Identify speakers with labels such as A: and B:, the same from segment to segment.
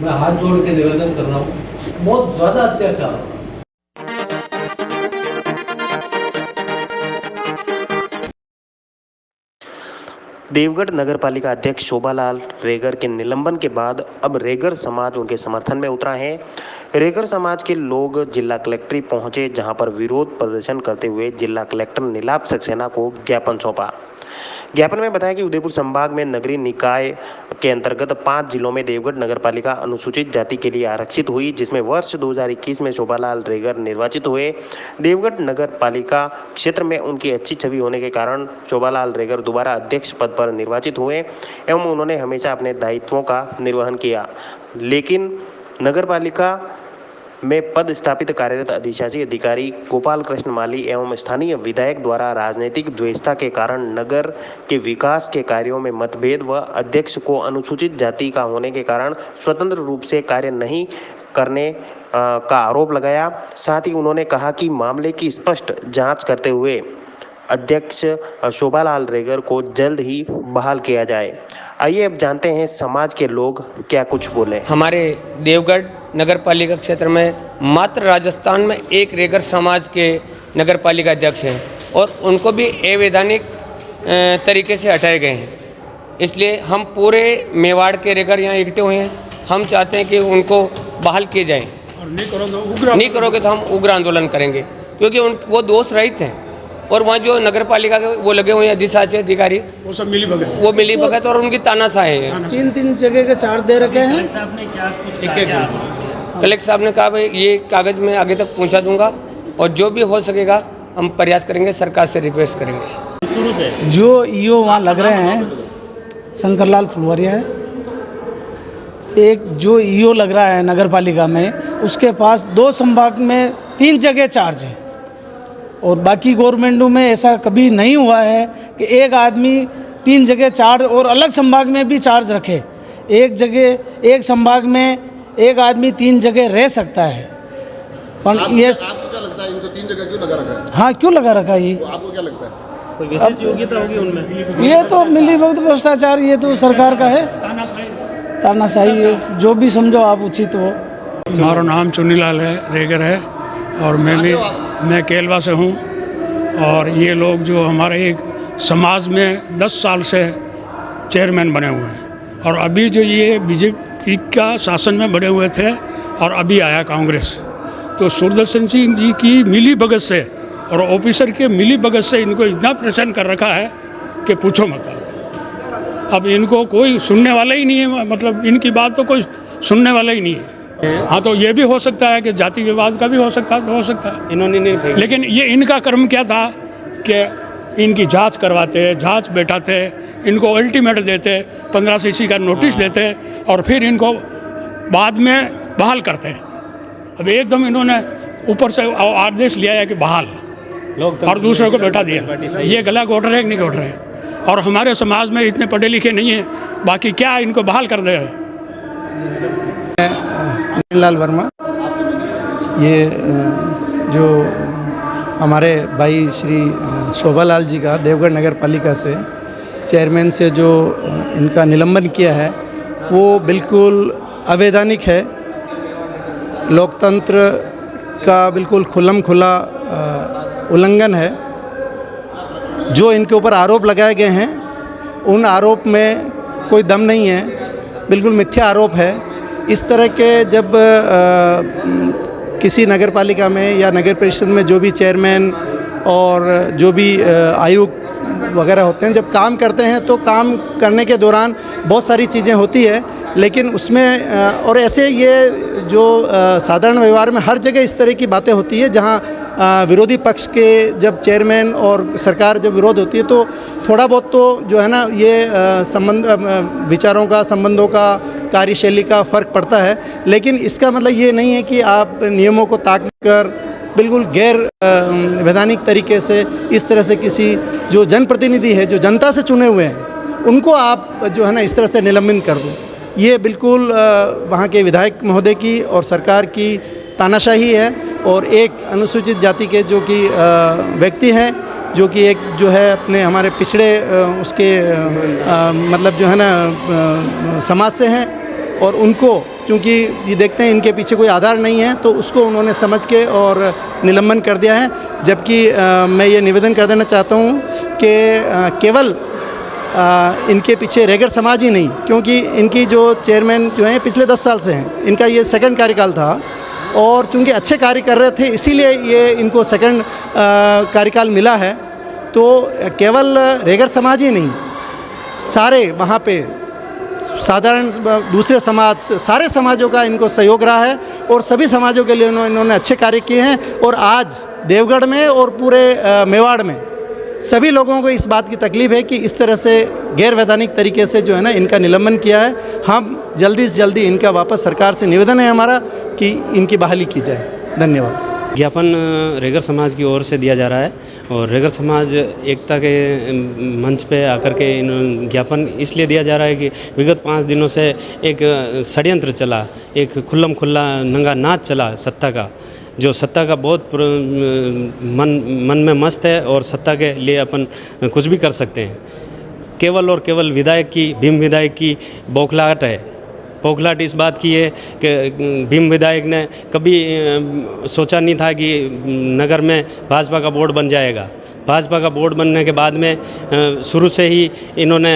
A: मैं हाथ जोड़ के निवेदन कर रहा हूँ, बहुत ज़्यादा अत्याचार हो रहा है।
B: देवगढ़ नगरपालिका अध्यक्ष शोभालाल रेगर के निलंबन के बाद अब रेगर समाज उनके समर्थन में उतरा है। रेगर समाज के लोग जिला कलेक्ट्रेट पहुंचे, जहां पर विरोध प्रदर्शन करते हुए जिला कलेक्टर नीलाभ सक्सेना को ज्ञापन सौंपा। ज्ञापन में बताया कि उदयपुर संभाग में नगरीय निकाय के अंतर्गत 5 जिलों में देवगढ़ नगरपालिका अनुसूचित जाति के लिए आरक्षित हुई, जिसमें वर्ष 2021 में शोभालाल रेगर निर्वाचित हुए। देवगढ़ नगरपालिका क्षेत्र में उनकी अच्छी छवि होने के कारण शोभालाल रेगर दोबारा अध्यक्ष पद पर निर्वाचित हुए एवं उन्होंने हमेशा अपने दायित्वों का निर्वहन किया। लेकिन नगरपालिका में पद स्थापित कार्यरत अधिशासी अधिकारी गोपाल कृष्ण माली एवं स्थानीय विधायक द्वारा राजनीतिक द्वेषता के कारण नगर के विकास के कार्यों में मतभेद व अध्यक्ष को अनुसूचित जाति का होने के कारण स्वतंत्र रूप से कार्य नहीं करने का आरोप लगाया। साथ ही उन्होंने कहा कि मामले की स्पष्ट जांच करते हुए अध्यक्ष शोभालाल रेगर को जल्द ही बहाल किया जाए। आइए अब जानते हैं समाज के लोग क्या कुछ बोले।
C: हमारे देवगढ़ नगरपालिका क्षेत्र में मात्र राजस्थान में एक रेगर समाज के नगरपालिका अध्यक्ष हैं और उनको भी अवैधानिक तरीके से हटाए गए हैं। इसलिए हम पूरे मेवाड़ के रेगर यहाँ इकट्ठे हुए हैं। हम चाहते हैं कि उनको बहाल किए जाएं और नहीं करोगे तो हम उग्र आंदोलन करेंगे, क्योंकि वो दोष रहित हैं। और वहाँ जो नगरपालिका के वो लगे हुए हैं अधिशासी अधिकारी, वो सब मिली भगत और उनकी तानाशाही है।
D: 3 जगह के चार्ज दे रखे हैं।
C: कलेक्टर साहब ने कहा भाई ये कागज मैं आगे तक पहुंचा दूंगा और जो भी हो सकेगा हम प्रयास करेंगे, सरकार से रिक्वेस्ट करेंगे।
D: शुरू से जो ईओ वहाँ लग रहे हैं शंकरलाल फुलवरिया है, एक जो ईओ लग रहा है नगरपालिका में, उसके पास 2 संभाग में 3 जगह चार्ज है और बाकी गवर्नमेंटों में ऐसा कभी नहीं हुआ है कि एक आदमी 3 जगह चार्ज और अलग संभाग में भी चार्ज रखे। एक जगह एक संभाग में एक आदमी 3 जगह रह सकता है। पर ये
E: आपको क्या लगता है इनको 3 जगह क्यों लगा रखा है?
D: हाँ, क्यों लगा रखा है ये?
E: तो आपको क्या लगता है?
D: कोई विशेष योग्यता होगी उनमें? ये तो मिली भगत भ्रष्टाचार, ये तो सरकार का है, तानाशाही है, जो भी समझो आप उचित हो।
F: हमारा नाम चुन्नीलाल रेगर है और मैं केलवा से हूँ। और ये लोग जो हमारे एक समाज में 10 साल से चेयरमैन बने हुए हैं और अभी जो ये बीजेपी का शासन में बने हुए थे और अभी आया कांग्रेस, तो सुदर्शन सिंह जी की मिली भगत से और ऑफिसर के मिली भगत से इनको इतना परेशान कर रखा है कि पूछो मत। अब इनको कोई सुनने वाला ही नहीं है, मतलब इनकी बात तो कोई सुनने वाला ही नहीं है। हाँ, तो ये भी हो सकता है कि जाति विवाद का भी हो सकता है।
C: इन्होंने नहीं,
F: लेकिन ये इनका कर्म क्या था कि इनकी जांच करवाते, जांच बैठाते, इनको अल्टीमेट देते, 15 सीसी का नोटिस देते और फिर इनको बाद में बहाल करते। अब एकदम इन्होंने ऊपर से आदेश लिया है कि बहाल, और दूसरे को बैठा दिया। ये गला घोट रहे नहीं घोट रहे? और हमारे समाज में इतने पढ़े लिखे नहीं हैं, बाकी क्या इनको बहाल कर दे।
G: लाल वर्मा, ये जो हमारे भाई श्री शोभालाल जी का देवगढ़ नगर पालिका से चेयरमैन से जो इनका निलंबन किया है वो बिल्कुल अवैधानिक है, लोकतंत्र का बिल्कुल खुल्लम खुला उल्लंघन है। जो इनके ऊपर आरोप लगाए गए हैं उन आरोप में कोई दम नहीं है, बिल्कुल मिथ्या आरोप है। इस तरह के जब किसी नगर पालिका में या नगर परिषद में जो भी चेयरमैन और जो भी आयुक्त वगैरह होते हैं, जब काम करते हैं तो काम करने के दौरान बहुत सारी चीज़ें होती है, लेकिन उसमें और ऐसे ये जो साधारण व्यवहार में हर जगह इस तरह की बातें होती है जहाँ विरोधी पक्ष के जब चेयरमैन और सरकार जब विरोध होती है तो थोड़ा बहुत तो जो है ना ये संबंध विचारों का, संबंधों का, कार्यशैली का फ़र्क पड़ता है। लेकिन इसका मतलब ये नहीं है कि आप नियमों को ताक कर बिल्कुल गैर वैधानिक तरीके से इस तरह से किसी जो जनप्रतिनिधि है, जो जनता से चुने हुए हैं, उनको आप जो है ना इस तरह से निलंबित कर दो। ये बिल्कुल वहाँ के विधायक महोदय की और सरकार की तानाशाही है। और एक अनुसूचित जाति के जो कि व्यक्ति हैं, जो कि एक जो है अपने हमारे पिछड़े उसके मतलब जो है ना समाज से हैं, और उनको क्योंकि ये देखते हैं इनके पीछे कोई आधार नहीं है, तो उसको उन्होंने समझ के और निलंबन कर दिया है। जबकि मैं ये निवेदन कर देना चाहता हूँ कि केवल इनके पीछे रेगर समाज ही नहीं, क्योंकि इनकी जो चेयरमैन जो हैं पिछले 10 साल से हैं, इनका ये सेकंड कार्यकाल था और चूँकि अच्छे कार्य कर रहे थे इसीलिए ये इनको सेकंड कार्यकाल मिला है। तो केवल रेगर समाज ही नहीं, सारे वहाँ पे साधारण दूसरे समाज, सारे समाजों का इनको सहयोग रहा है और सभी समाजों के लिए इन्होंने अच्छे कार्य किए हैं। और आज देवगढ़ में और पूरे मेवाड़ में सभी लोगों को इस बात की तकलीफ़ है कि इस तरह से गैर वैधानिक तरीके से जो है ना इनका निलंबन किया है। हम जल्दी से जल्दी इनका वापस, सरकार से निवेदन है हमारा कि इनकी बहाली की जाए। धन्यवाद।
H: ज्ञापन रेगर समाज की ओर से दिया जा रहा है और रेगर समाज एकता के मंच पे आकर के इन ज्ञापन इसलिए दिया जा रहा है कि विगत 5 दिनों से एक षड्यंत्र चला, एक खुल्लम खुल्ला नंगा नाच चला सत्ता का, जो सत्ता का बहुत मन में मस्त है और सत्ता के लिए अपन कुछ भी कर सकते हैं। केवल और केवल विधायक की, भीम विधायक की बौखलाहट है। बौखलाहट इस बात की है कि भीम विधायक ने कभी सोचा नहीं था कि नगर में भाजपा का बोर्ड बन जाएगा। भाजपा का बोर्ड बनने के बाद में शुरू से ही इन्होंने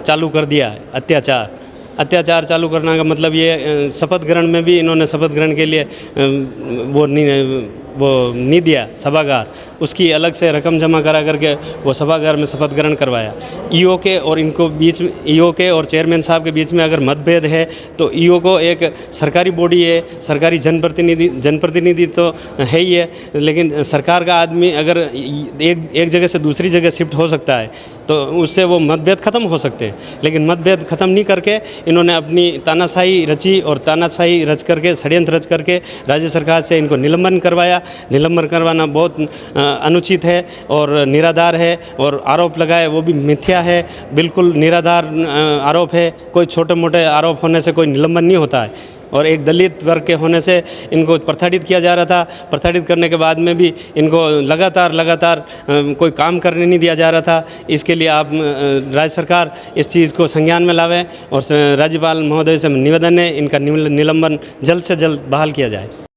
H: चालू कर दिया अत्याचार चालू करने का मतलब ये शपथ ग्रहण में भी इन्होंने शपथ ग्रहण के लिए वो नहीं दिया सभागार, उसकी अलग से रकम जमा करा करके वो सभागार में शपथ ग्रहण करवाया। ईओ के और इनको बीच में, ईओ के और चेयरमैन साहब के बीच में अगर मतभेद है तो ईओ को एक सरकारी बॉडी है, सरकारी जनप्रतिनिधि तो है ही है, लेकिन सरकार का आदमी अगर एक जगह से दूसरी जगह शिफ्ट हो सकता है तो उससे वो मतभेद ख़त्म हो सकते हैं। लेकिन मतभेद ख़त्म नहीं करके इन्होंने अपनी तानाशाही रची और तानाशाही रच करके, षड्यंत्र रच करके राज्य सरकार से इनको निलंबन करवाया। निलंबन करवाना बहुत अनुचित है और निराधार है, और आरोप लगाए वो भी मिथ्या है, बिल्कुल निराधार आरोप है। कोई छोटे मोटे आरोप होने से कोई निलंबन नहीं होता है। और एक दलित वर्ग के होने से इनको प्रताड़ित किया जा रहा था। प्रताड़ित करने के बाद में भी इनको लगातार कोई काम करने नहीं दिया जा रहा था। इसके लिए आप राज्य सरकार इस चीज़ को संज्ञान में लावें और राज्यपाल महोदय से निवेदन है इनका निलंबन जल्द से जल्द बहाल किया जाए।